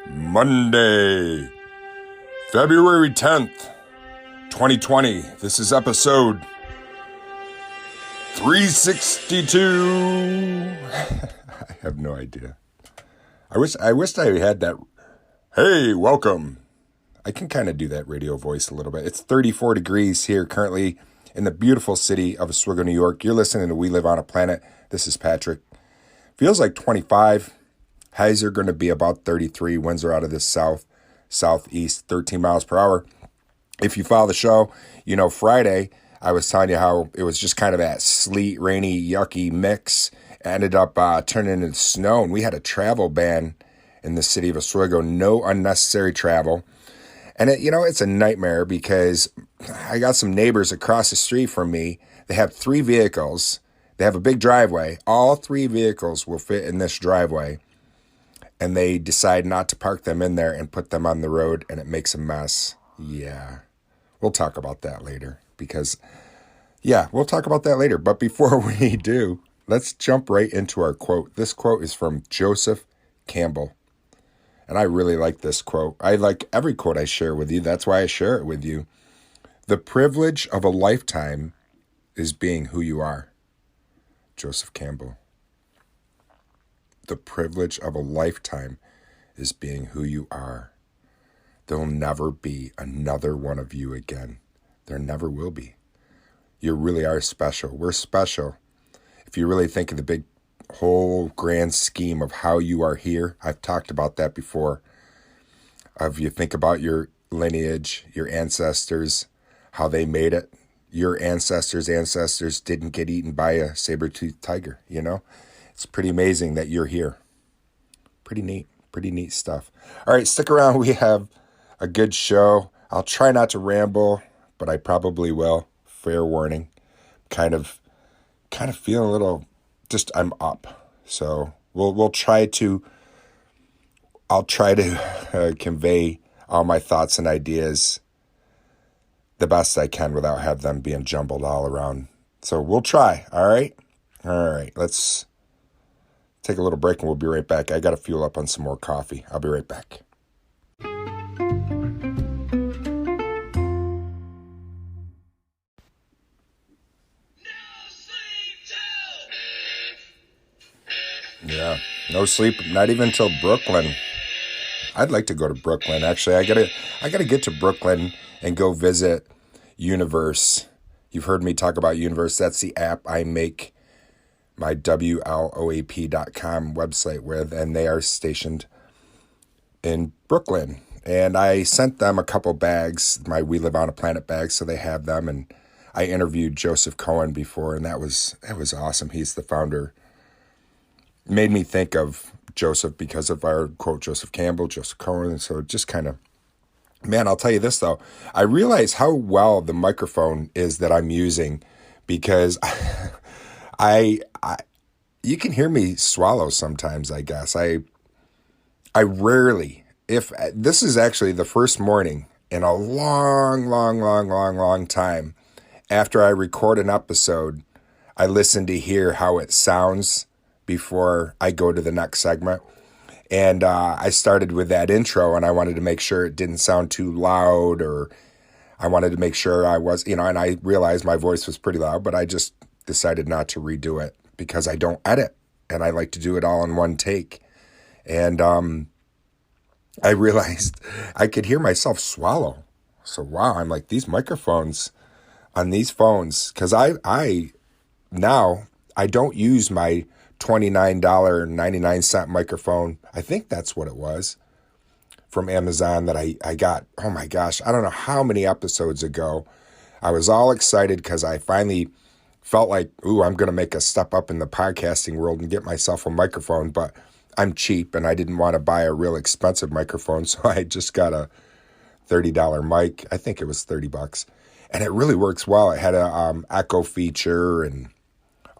Monday, February 10th, 2020. This is episode 362. I have no idea. I wish I had that. Hey, welcome. I can kind of do that radio voice a little bit. It's 34 degrees here currently in the beautiful city of Oswego, New York. You're listening to We Live on a Planet. This is Patrick. Feels like 25. Highs are going to be about 33. Winds are out of the southeast, 13 miles per hour. If you follow the show, you know Friday, I was telling you how it was just kind of that sleet, rainy, yucky mix. Ended up turning into snow, and we had a travel ban in the city of Oswego. No unnecessary travel. And it's a nightmare because I got some neighbors across the street from me. They have 3 vehicles. They have a big driveway. All 3 vehicles will fit in this driveway. And they decide not to park them in there and put them on the road, and it makes a mess. Yeah. We'll talk about that later we'll talk about that later. But before we do, let's jump right into our quote. This quote is from Joseph Campbell. And I really like this quote. I like every quote I share with you. That's why I share it with you. The privilege of a lifetime is being who you are. Joseph Campbell. The privilege of a lifetime is being who you are. There'll never be another one of you again. There never will be. You really are special. We're special. If you really think of the big whole grand scheme of how you are here, I've talked about that before. If you think about your lineage, your ancestors, how they made it. Your ancestors' didn't get eaten by a saber-toothed tiger, It's pretty amazing that you're here. Pretty neat stuff. All right, stick around. We have a good show. I'll try not to ramble, but I probably will. Fair warning. Kind of feeling a little, I'm up. So I'll try to convey all my thoughts and ideas the best I can without have them being jumbled all around. So we'll try. All right. Let's take a little break and we'll be right back. I got to fuel up on some more coffee. I'll be right back. Yeah, no sleep, not even till Brooklyn. I'd like to go to Brooklyn. Actually, I gotta get to Brooklyn and go visit Universe. You've heard me talk about Universe. That's the app I make my WLOAP.com website with, and they are stationed in Brooklyn. And I sent them a couple bags, my We Live on a Planet bags, so they have them. And I interviewed Joseph Cohen before, and that was awesome. He's the founder. Made me think of Joseph because of our quote, Joseph Campbell, Joseph Cohen. And so just kind of, man, I'll tell you this though. I realize how well the microphone is that I'm using because you can hear me swallow sometimes, I guess. I rarely, if this is actually the first morning in a long time after I record an episode, I listen to hear how it sounds before I go to the next segment. And I started with that intro and I wanted to make sure it didn't sound too loud, or I wanted to make sure I was, and I realized my voice was pretty loud, but I just decided not to redo it because I don't edit and I like to do it all in one take. And I realized I could hear myself swallow. So wow, I'm like, these microphones on these phones, because I don't use my $29.99 microphone. I think that's what it was from Amazon that I got. Oh my gosh, I don't know how many episodes ago. I was all excited because I finally felt like, I'm going to make a step up in the podcasting world and get myself a microphone, but I'm cheap and I didn't want to buy a real expensive microphone, so I just got a $30 mic. I think it was $30, and it really works well. It had a echo feature and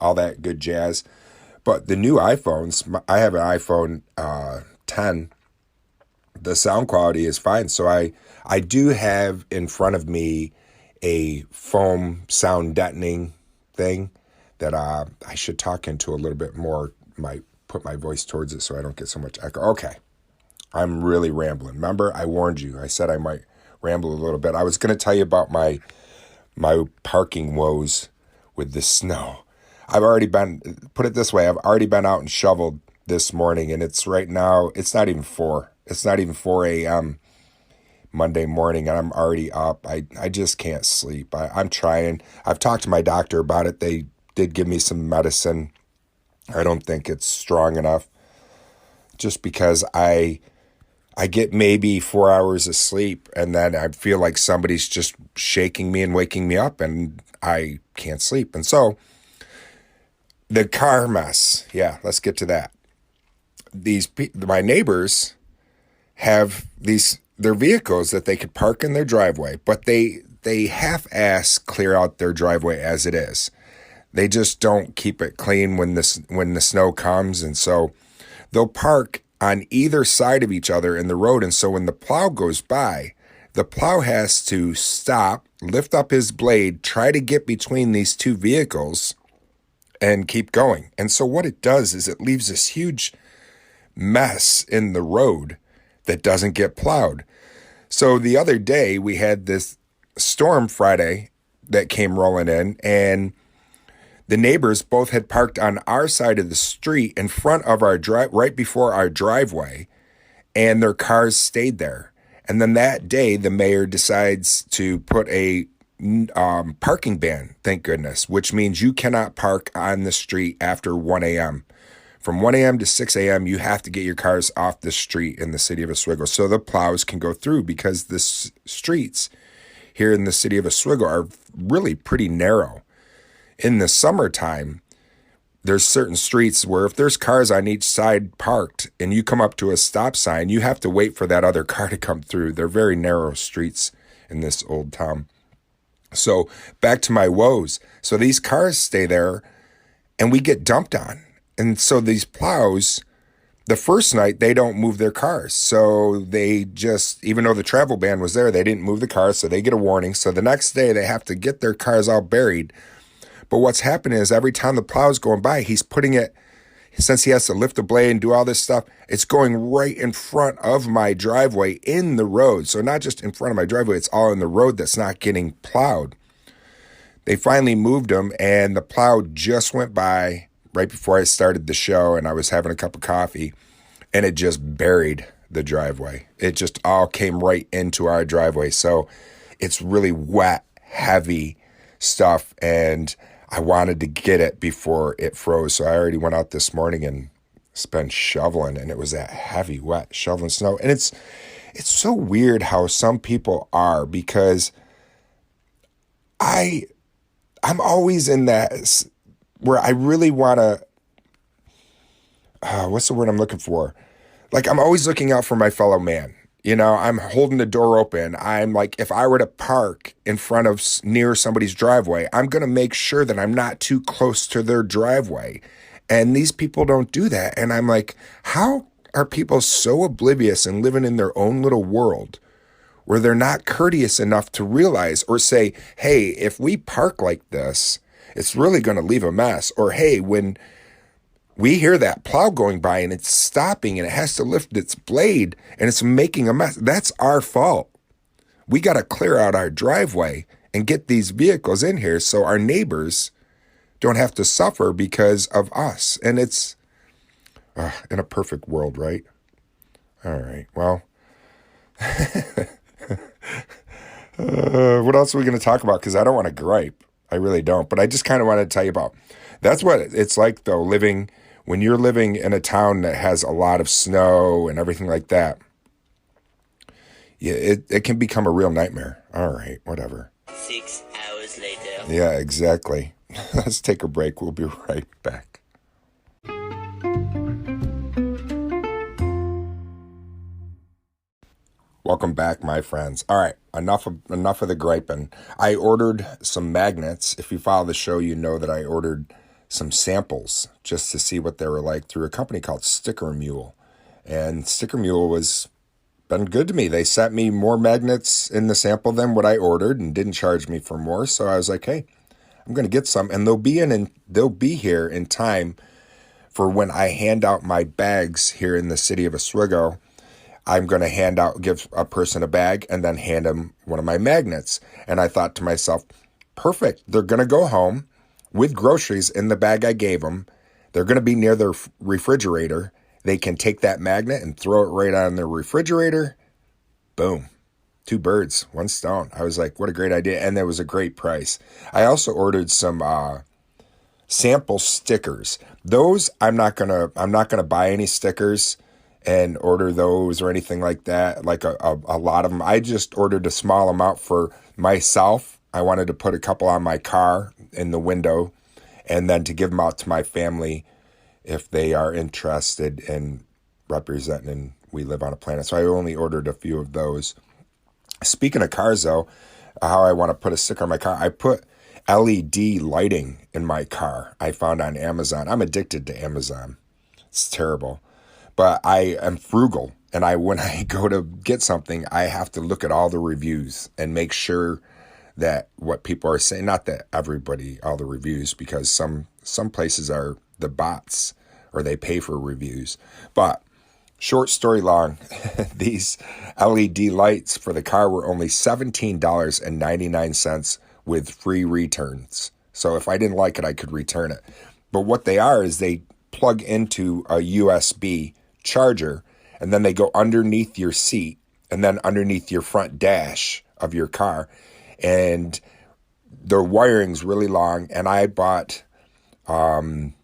all that good jazz. But the new iPhones, I have an iPhone 10. The sound quality is fine. So I do have in front of me a foam sound deadening thing that I should talk into a little bit more. Might put my voice towards it so I don't get so much echo. Okay. I'm really rambling. Remember, I warned you. I said I might ramble a little bit. I was going to tell you about my parking woes with the snow. Put it this way, I've already been out and shoveled this morning, and it's right now, it's not even 4. It's not even 4 a.m. Monday morning, and I'm already up. I just can't sleep. I'm trying. I've talked to my doctor about it. They did give me some medicine. I don't think it's strong enough, just because I get maybe 4 hours of sleep, and then I feel like somebody's just shaking me and waking me up, and I can't sleep. And so the car mess. Yeah, let's get to that. My neighbors have their vehicles that they could park in their driveway, but they half-ass clear out their driveway as it is. They just don't keep it clean when the snow comes, and so they'll park on either side of each other in the road. And so when the plow goes by, the plow has to stop, lift up his blade, try to get between these two vehicles and keep going. And so what it does is it leaves this huge mess in the road that doesn't get plowed. So the other day we had this storm Friday that came rolling in, and the neighbors both had parked on our side of the street in front of our right before our driveway, and their cars stayed there. And then that day, the mayor decides to put a parking ban, thank goodness, which means you cannot park on the street after 1 a.m. From 1 a.m. to 6 a.m., you have to get your cars off the street in the city of Oswego so the plows can go through, because the streets here in the city of Oswego are really pretty narrow. In the summertime, there's certain streets where if there's cars on each side parked and you come up to a stop sign, you have to wait for that other car to come through. They're very narrow streets in this old town. So back to my woes. So these cars stay there and we get dumped on. And so these plows, the first night, they don't move their cars. So they just, even though the travel ban was there, they didn't move the cars. So they get a warning. So the next day they have to get their cars all buried. But what's happening is every time the plow's going by, he's putting it, since he has to lift the blade and do all this stuff, it's going right in front of my driveway in the road. So not just in front of my driveway, it's all in the road that's not getting plowed. They finally moved them, and the plow just went by right before I started the show, and I was having a cup of coffee, and it just buried the driveway. It just all came right into our driveway. So it's really wet, heavy stuff, and I wanted to get it before it froze. So I already went out this morning and spent shoveling, and it was that heavy, wet, shoveling snow. And it's so weird how some people are, because I'm always in that where I really want to, what's the word I'm looking for? Like, I'm always looking out for my fellow man. You know, I'm holding the door open. I'm like, if I were to park in front of near somebody's driveway, I'm going to make sure that I'm not too close to their driveway. And these people don't do that. And I'm like, how are people so oblivious and living in their own little world where they're not courteous enough to realize or say, hey, if we park like this, it's really going to leave a mess. Or, hey, when we hear that plow going by and it's stopping and it has to lift its blade and it's making a mess, that's our fault. We got to clear out our driveway and get these vehicles in here so our neighbors don't have to suffer because of us. And it's in a perfect world, right? All right, well, what else are we going to talk about? Because I don't want to gripe. I really don't. But I just kind of want to tell you about, that's what it's like, though, when you're living in a town that has a lot of snow and everything like that. Yeah, it can become a real nightmare. All right, whatever. 6 hours later. Yeah, exactly. Let's take a break. We'll be right back. Welcome back, my friends. All right, enough of the griping. I ordered some magnets. If you follow the show, you know that I ordered some samples just to see what they were like through a company called Sticker Mule. And Sticker Mule has been good to me. They sent me more magnets in the sample than what I ordered and didn't charge me for more. So I was like, hey, I'm going to get some. And they'll be here in time for when I hand out my bags here in the city of Oswego. I'm going to give a person a bag and then hand them one of my magnets. And I thought to myself, perfect. They're going to go home with groceries in the bag I gave them. They're going to be near their refrigerator. They can take that magnet and throw it right on their refrigerator. Boom. 2 birds, 1 stone. I was like, what a great idea. And that was a great price. I also ordered some sample stickers. Those I'm not gonna buy any stickers and order those or anything like that. Like a lot of them. I just ordered a small amount for myself. I wanted to put a couple on my car in the window, and then to give them out to my family if they are interested in representing We Live on a Planet. So I only ordered a few of those. Speaking of cars, though, how I want to put a sticker on my car, I put LED lighting in my car. I found on Amazon. I'm addicted to Amazon. It's terrible. But I am frugal. And when I go to get something, I have to look at all the reviews and make sure that what people are saying, not that everybody, all the reviews, because some places are the bots or they pay for reviews. But short story long, these LED lights for the car were only $17.99 with free returns. So if I didn't like it, I could return it. But what they are is they plug into a USB charger, and then they go underneath your seat and then underneath your front dash of your car. And their wiring's really long. And I bought, when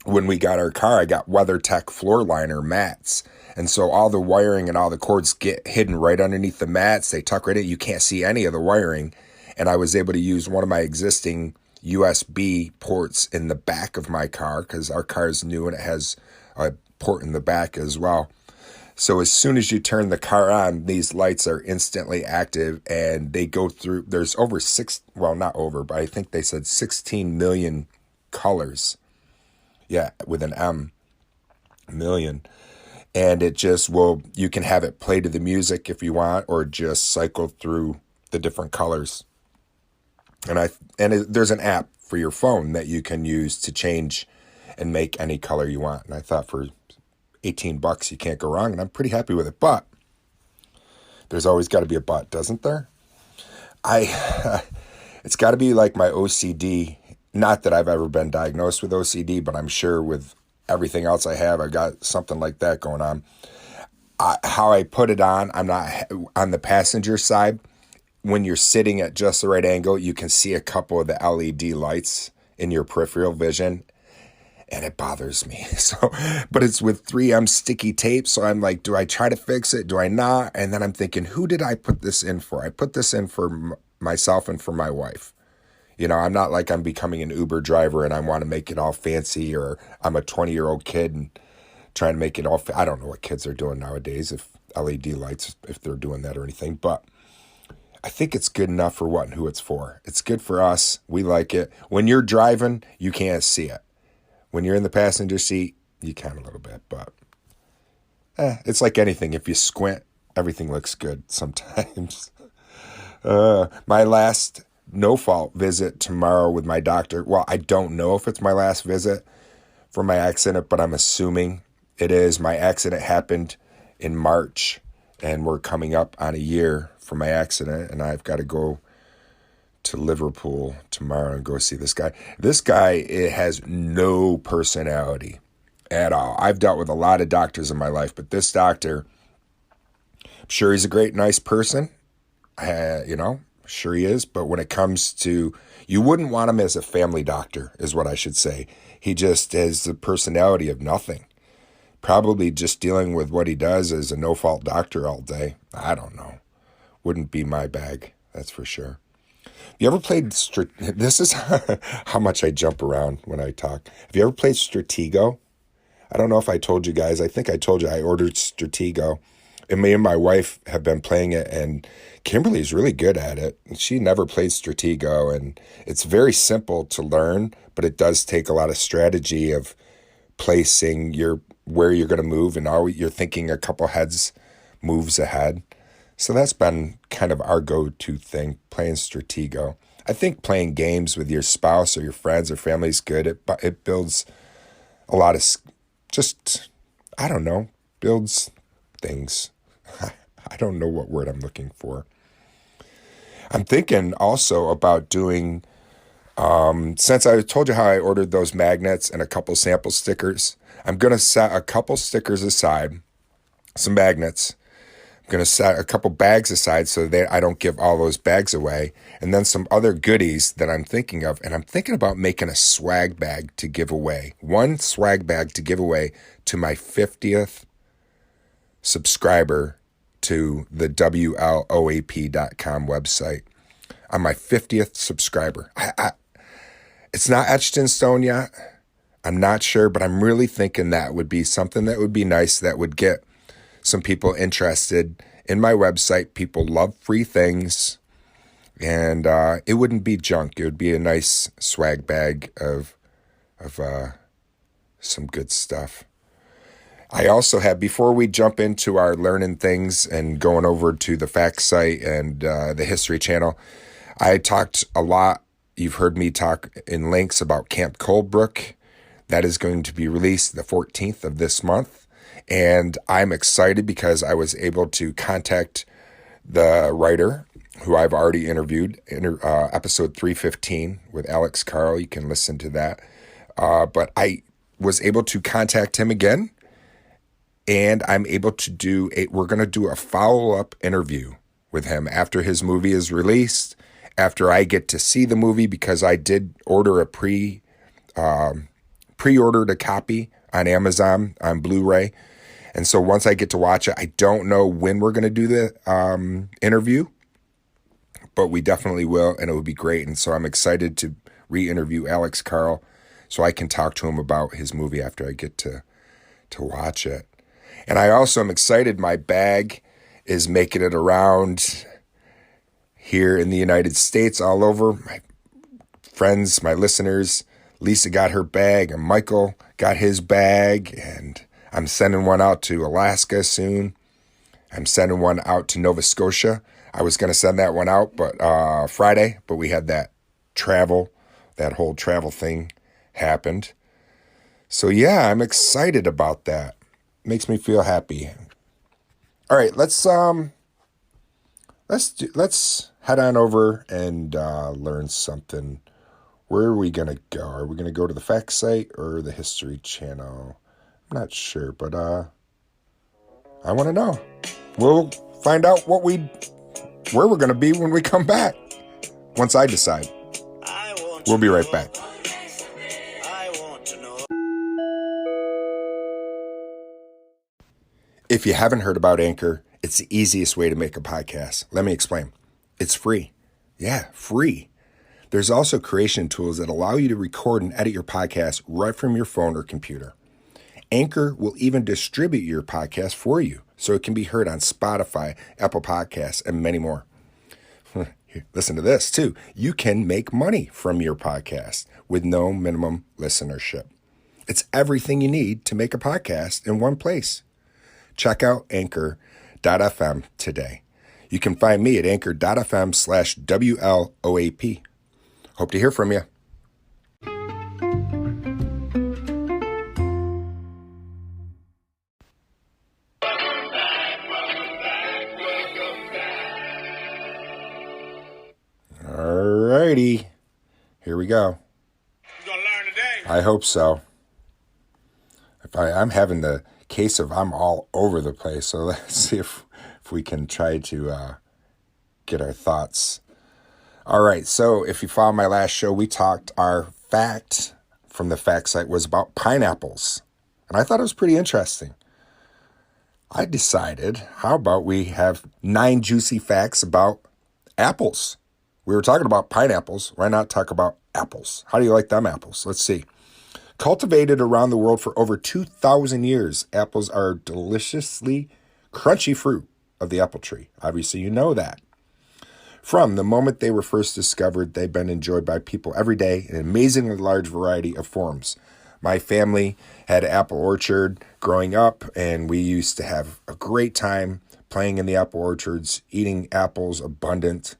we got our car, I got WeatherTech floor liner mats. And so all the wiring and all the cords get hidden right underneath the mats. They tuck right in. You can't see any of the wiring. And I was able to use one of my existing USB ports in the back of my car because our car is new and it has a port in the back as well. So as soon as you turn the car on, these lights are instantly active and they go through, there's over not over, but I think they said 16 million colors. Yeah, with an M, million. And it just you can have it play to the music if you want, or just cycle through the different colors. There's an app for your phone that you can use to change and make any color you want. And I thought for $18 you can't go wrong, and I'm pretty happy with it. But there's always got to be a but, doesn't there? It's got to be like my OCD. Not that I've ever been diagnosed with OCD, but I'm sure with everything else I have, I've got something like that going on. How I put it on, I'm not on the passenger side. When you're sitting at just the right angle, you can see a couple of the LED lights in your peripheral vision, and it bothers me. But it's with 3M sticky tape, so I'm like, do I try to fix it? Do I not? And then I'm thinking, who did I put this in for? I put this in for myself and for my wife. You know, I'm not like I'm becoming an Uber driver and I want to make it all fancy, or I'm a 20-year-old kid and trying to make it all. I don't know what kids are doing nowadays, if LED lights, if they're doing that or anything. But I think it's good enough for what and who it's for. It's good for us. We like it. When you're driving, you can't see it. When you're in the passenger seat, you can a little bit. But it's like anything. If you squint, everything looks good sometimes. My last no-fault visit tomorrow with my doctor. Well, I don't know if it's my last visit for my accident, but I'm assuming it is. My accident happened in March, and we're coming up on a year from my accident, and I've got to go to Liverpool tomorrow and go see this guy. This guy, it has no personality at all. I've dealt with a lot of doctors in my life, but this doctor, I'm sure he's a great, nice person. Sure he is, but when it comes to, you wouldn't want him as a family doctor, is what I should say. He just has the personality of nothing. Probably just dealing with what he does as a no-fault doctor all day. I don't know. Wouldn't be my bag, that's for sure. You ever played, this is how much I jump around when I talk. Have you ever played Stratego? I don't know if I told you guys. I think I told you I ordered Stratego. And me and my wife have been playing it, and Kimberly's really good at it. She never played Stratego, and it's very simple to learn, but it does take a lot of strategy of placing where you're going to move, and you're thinking a couple moves ahead. So that's been kind of our go-to thing, playing Stratego. I think playing games with your spouse or your friends or family is good. It builds a lot of builds things. I don't know what word I'm looking for. I'm thinking also about doing, since I told you how I ordered those magnets and a couple sample stickers, I'm going to set a couple stickers aside, some magnets. I'm going to set a couple bags aside so that I don't give all those bags away. And then some other goodies that I'm thinking of. And I'm thinking about making a swag bag to give away. One swag bag to give away to my 50th subscriber to the WLOAP.com website. I'm my 50th subscriber. It's not etched in stone yet. I'm not sure, but I'm really thinking that would be something that would be nice, that would get some people interested in my website. People love free things, and it wouldn't be junk. It would be a nice swag bag of some good stuff. I also have, before we jump into our learning things and going over to the fact site and the History Channel, I talked a lot. You've heard me talk in links about Camp Coldbrook. That is going to be released the 14th of this month. And I'm excited because I was able to contact the writer who I've already interviewed, episode 315 with Alex Carl. You can listen to that. But I was able to contact him again. And I'm able to we're going to do a follow-up interview with him after his movie is released, after I get to see the movie, because I did order pre-ordered a copy on Amazon on Blu-ray. And so once I get to watch it, I don't know when we're going to do the interview, but we definitely will, and it would be great. And so I'm excited to re-interview Alex Carl so I can talk to him about his movie after I get to watch it. And I also am excited. My bag is making it around here in the United States, all over. My friends, my listeners, Lisa got her bag and Michael got his bag, and I'm sending one out to Alaska soon. I'm sending one out to Nova Scotia. I was going to send that one out Friday, but we had that whole travel thing happened. So yeah, I'm excited about that. Makes me feel happy. All right, let's head on over and learn something. Where are we gonna go? Are we gonna go to the fact site or the History Channel? I'm not sure, but I want to know. We'll find out where we're gonna be when we come back. Once I decide. We'll be right back. If you haven't heard about Anchor, it's the easiest way to make a podcast. Let me explain. It's free. Yeah, free. There's also creation tools that allow you to record and edit your podcast right from your phone or computer. Anchor will even distribute your podcast for you, so it can be heard on Spotify, Apple Podcasts, and many more. Listen to this, too. You can make money from your podcast with no minimum listenership. It's everything you need to make a podcast in one place. Check out anchor.fm today. You can find me at anchor.fm/WLOAP. Hope to hear from you. Alrighty, here we go. You gonna learn today? I hope so. I'm having the case of I'm all over the place, so let's see if we can try to get our thoughts. All right, so if you followed my last show, we talked, our fact from the fact site was about pineapples, and I thought it was pretty interesting. I decided, how about we have 9 juicy facts about apples? We were talking about pineapples. Why not talk about apples? How do you like them apples? Let's see. Cultivated around the world for over 2,000 years, apples are deliciously crunchy fruit of the apple tree. Obviously, you know that. From the moment they were first discovered, they've been enjoyed by people every day in an amazingly large variety of forms. My family had an apple orchard growing up, and we used to have a great time playing in the apple orchards, eating apples abundant,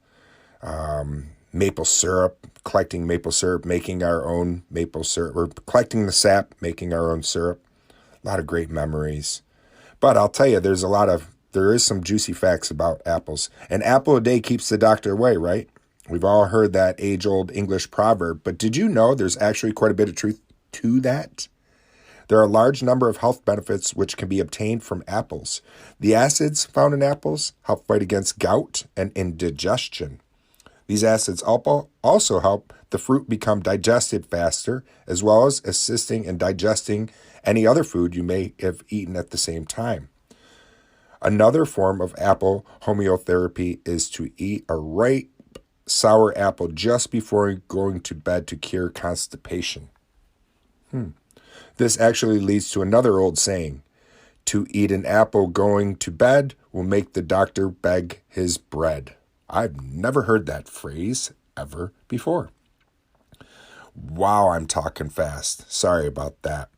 maple syrup, collecting maple syrup, making our own maple syrup, or collecting the sap, making our own syrup. A lot of great memories. But I'll tell you, there's there is some juicy facts about apples. An apple a day keeps the doctor away, right? We've all heard that age-old English proverb, but did you know there's actually quite a bit of truth to that? There are a large number of health benefits which can be obtained from apples. The acids found in apples help fight against gout and indigestion. These acids also help the fruit become digested faster, as well as assisting in digesting any other food you may have eaten at the same time. Another form of apple homeotherapy is to eat a ripe sour apple just before going to bed to cure constipation. This actually leads to another old saying: to eat an apple going to bed will make the doctor beg his bread. I've never heard that phrase ever before. Wow, I'm talking fast. Sorry about that.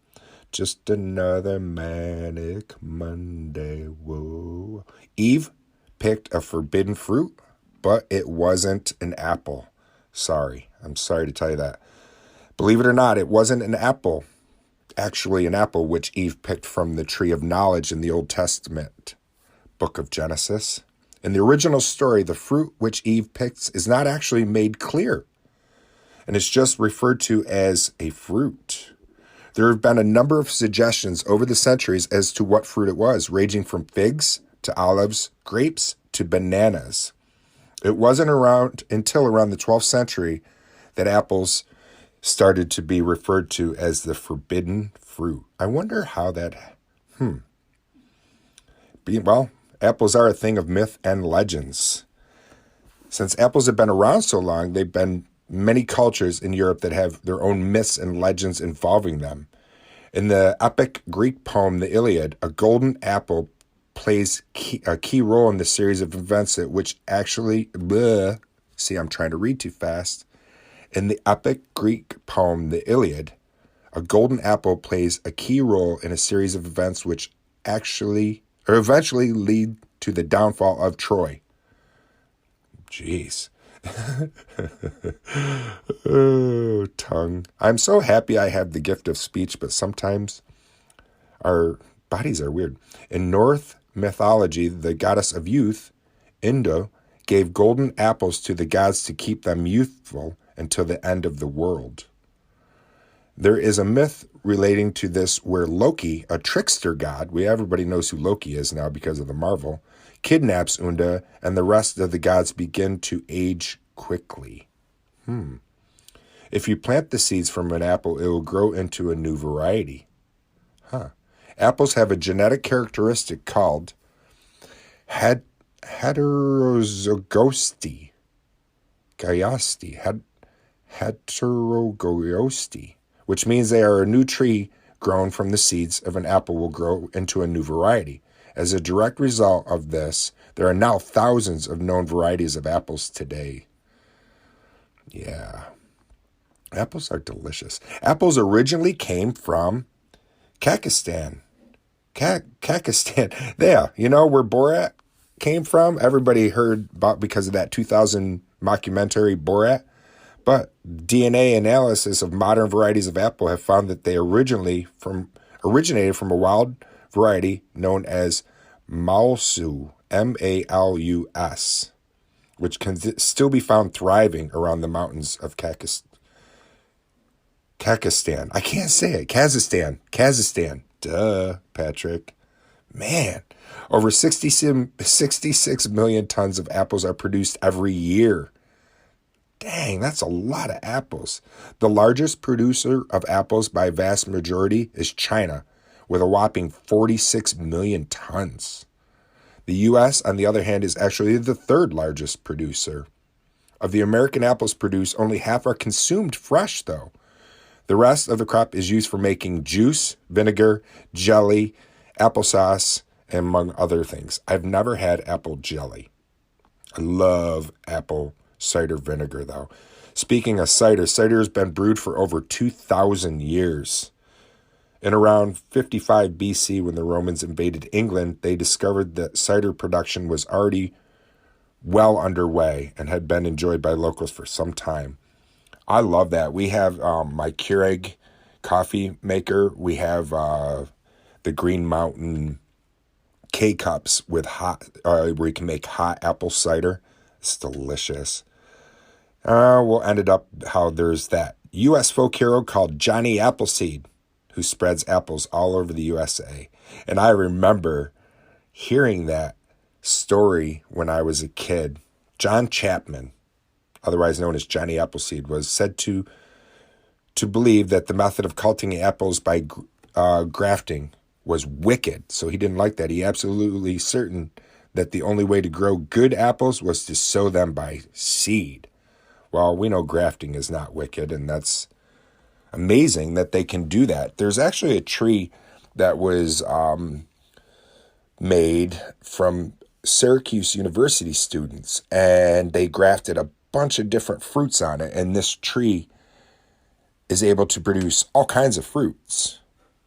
Just another manic Monday, whoa. Eve picked a forbidden fruit, but it wasn't an apple. I'm sorry to tell you that. Believe it or not, it wasn't an apple. Actually, an apple which Eve picked from the tree of knowledge in the Old Testament, book of Genesis. In the original story, the fruit which Eve picks is not actually made clear, and it's just referred to as a fruit. There have been a number of suggestions over the centuries as to what fruit it was, ranging from figs to olives, grapes to bananas. It wasn't around until around the 12th century that apples started to be referred to as the forbidden fruit. I wonder how that... Well, apples are a thing of myth and legends. Since apples have been around so long, they've been many cultures in Europe that have their own myths and legends involving them. In the epic Greek poem, the Iliad, a golden apple plays a key role in the series of events which actually... See, I'm trying to read too fast. In the epic Greek poem, the Iliad, a golden apple plays a key role in a series of events which eventually lead to the downfall of Troy. Jeez. Oh, tongue. I'm so happy I have the gift of speech, but sometimes our bodies are weird. In Norse mythology, the goddess of youth, Indo, gave golden apples to the gods to keep them youthful until the end of the world. There is a myth relating to this where Loki, a trickster god, everybody knows who Loki is now because of the Marvel, kidnaps Unda, and the rest of the gods begin to age quickly. If you plant the seeds from an apple, it will grow into a new variety. Apples have a genetic characteristic called heterozygosity. Heterozygosity, which means they are a new tree grown from the seeds of an apple will grow into a new variety. As a direct result of this, there are now thousands of known varieties of apples today. Yeah. Apples are delicious. Apples originally came from Kakistan. Kakistan. There, you know where Borat came from? Everybody heard about because of that 2000 mockumentary Borat. But DNA analysis of modern varieties of apple have found that they originated from a wild variety known as Malus, Malus, which can still be found thriving around the mountains of Kakistan. I can't say it. Kazakhstan. Duh, Patrick. Man, over 66 million tons of apples are produced every year. Dang, that's a lot of apples. The largest producer of apples by a vast majority is China, with a whopping 46 million tons. The U.S., on the other hand, is actually the third largest producer. Of the American apples produced, only half are consumed fresh, though. The rest of the crop is used for making juice, vinegar, jelly, applesauce, and among other things. I've never had apple jelly. I love apple cider vinegar, though. Speaking of cider has been brewed for over 2,000 years. In around 55 BC, when the Romans invaded England, they discovered that cider production was already well underway and had been enjoyed by locals for some time. I love that. We have my Keurig coffee maker. We have the Green Mountain K-cups with where you can make hot apple cider. It's delicious. Well, ended up how there's that U.S. folk hero called Johnny Appleseed who spreads apples all over the USA. And I remember hearing that story when I was a kid. John Chapman, otherwise known as Johnny Appleseed, was said to believe that the method of cultivating apples by grafting was wicked. So he didn't like that. He absolutely certain that the only way to grow good apples was to sow them by seed. Well, we know grafting is not wicked, and that's amazing that they can do that. There's actually a tree that was made from Syracuse University students, and they grafted a bunch of different fruits on it, and this tree is able to produce all kinds of fruits.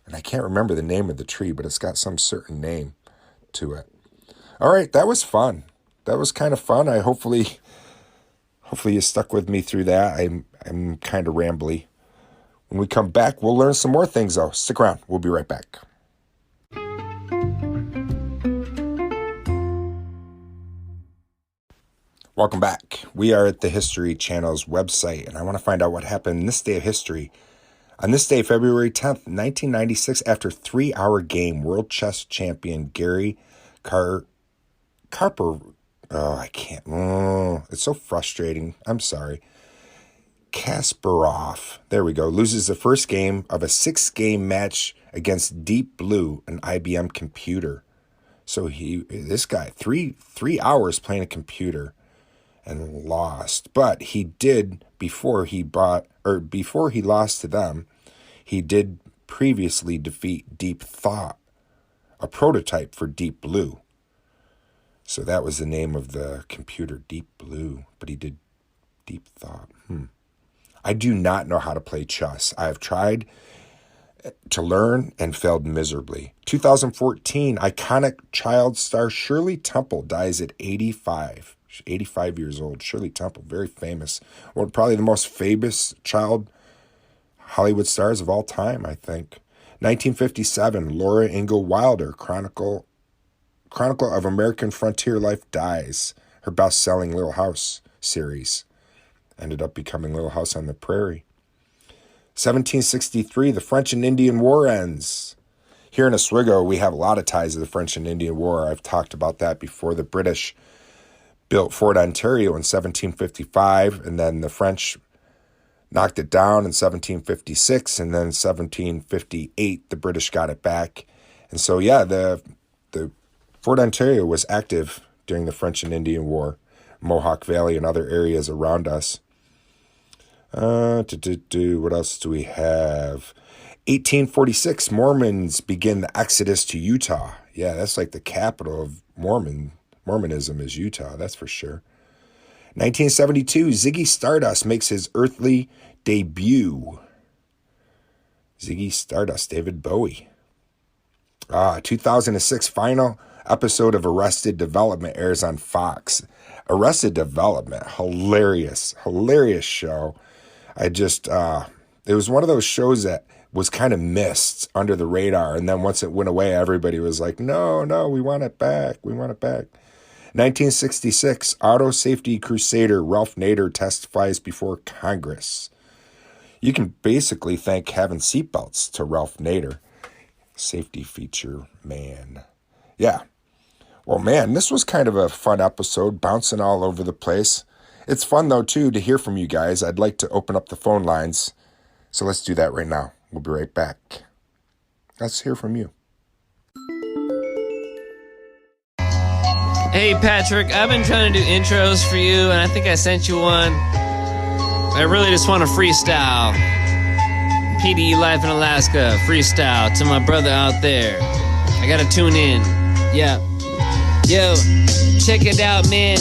And I can't remember the name of the tree, but it's got some certain name to it. All right, that was fun. That was kind of fun. Hopefully you stuck with me through that. I'm kind of rambly. When we come back, we'll learn some more things, though. Stick around. We'll be right back. Welcome back. We are at the History Channel's website, and I want to find out what happened in this day of history. On this day, February 10th, 1996, after a 3-hour game, world chess champion Gary Karpov. Oh, I can't. It's so frustrating. I'm sorry. Kasparov. There we go. Loses the first game of a 6-game match against Deep Blue, an IBM computer. So this guy, three hours playing a computer and lost. But he did, before he lost to them, he did previously defeat Deep Thought, a prototype for Deep Blue. So that was the name of the computer, Deep Blue. But he did Deep Thought. I do not know how to play chess. I have tried to learn and failed miserably. 2014, iconic child star Shirley Temple dies at 85. She's 85 years old. Shirley Temple, very famous. Probably the most famous child Hollywood stars of all time, I think. 1957, Laura Ingalls Wilder, Chronicle of American Frontier Life, dies. Her best-selling Little House series ended up becoming Little House on the Prairie. 1763, the French and Indian War ends. Here in Oswego, we have a lot of ties to the French and Indian War. I've talked about that before. The British built Fort Ontario in 1755, and then the French knocked it down in 1756, and then 1758, the British got it back. And so, yeah, the Fort Ontario was active during the French and Indian War, Mohawk Valley and other areas around us. What else do we have? 1846, Mormons begin the exodus to Utah. Yeah, that's like the capital of Mormonism is Utah, that's for sure. 1972, Ziggy Stardust makes his earthly debut. Ziggy Stardust, David Bowie. 2006, final episode of Arrested Development airs on Fox. Arrested Development, hilarious show. It was one of those shows that was kind of missed under the radar, and then once it went away, everybody was like, no, we want it back. 1966, auto safety crusader Ralph Nader testifies before Congress. You can basically thank having seatbelts to Ralph Nader. Safety feature man. Yeah. Well, man, this was kind of a fun episode, bouncing all over the place. It's fun, though, too, to hear from you guys. I'd like to open up the phone lines, so let's do that right now. We'll be right back. Let's hear from you. Hey, Patrick, I've been trying to do intros for you, and I think I sent you one. I really just want to freestyle. PDE Life in Alaska, freestyle to my brother out there. I gotta tune in. Yeah. Yo, check it out, man.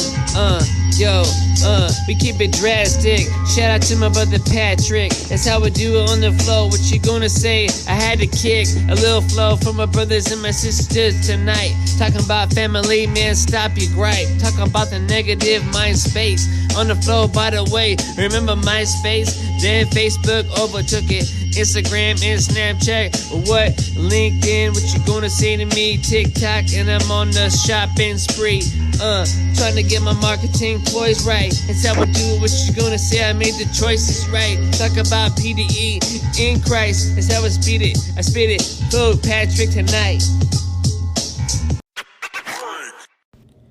We keep it drastic. Shout out to my brother Patrick. That's how we do it on the flow. What you gonna say? I had to kick a little flow for my brothers and my sisters tonight. Talking about family, man, stop your gripe. Talking about the negative mind space. On the flow, by the way, remember MySpace? Then Facebook overtook it. Instagram and Snapchat, what? LinkedIn, what you gonna say to me? TikTok, and I'm on the shopping spree. Trying to get my marketing ploys right. That's how I do it. What you gonna say? I made the choices right. Talk about PDE in Christ. That's how I spit it. Flow Patrick tonight.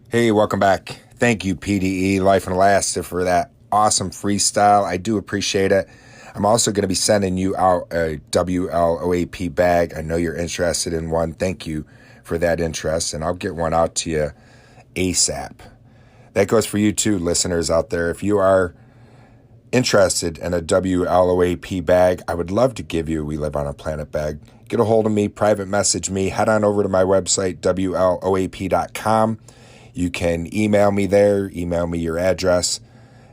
Hey, welcome back. Thank you, PDE Life and Elastic, for that awesome freestyle. I do appreciate it. I'm also going to be sending you out a WLOAP bag. I know you're interested in one. Thank you for that interest, and I'll get one out to you ASAP. That goes for you too, listeners out there. If you are interested in a WLOAP bag, I would love to give you a We Live on a Planet bag. Get a hold of me, private message me, head on over to my website, WLOAP.com. You can email me there, email me your address,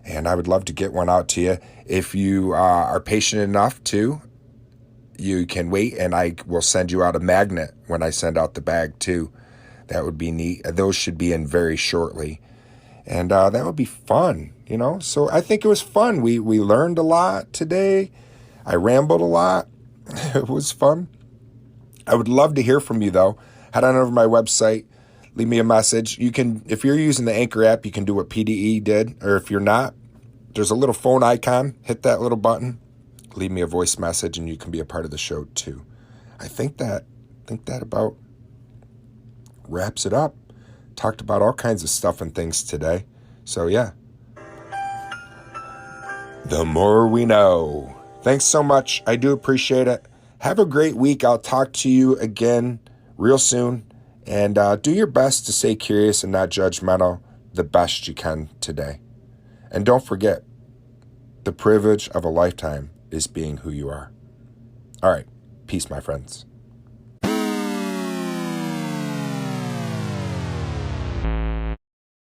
and I would love to get one out to you. If you are patient enough to, you can wait, and I will send you out a magnet when I send out the bag too. That would be neat. Those should be in very shortly. And that would be fun, you know? So I think it was fun. We learned a lot today. I rambled a lot. It was fun. I would love to hear from you, though. Head on over to my website. Leave me a message. You can, if you're using the Anchor app, you can do what PDE did. Or if you're not, there's a little phone icon. Hit that little button. Leave me a voice message, and you can be a part of the show, too. I think that about wraps it up. Talked about all kinds of stuff and things today. So, yeah. The more we know. Thanks so much. I do appreciate it. Have a great week. I'll talk to you again real soon. And do your best to stay curious and not judgmental the best you can today. And don't forget, the privilege of a lifetime is being who you are. All right. Peace, my friends.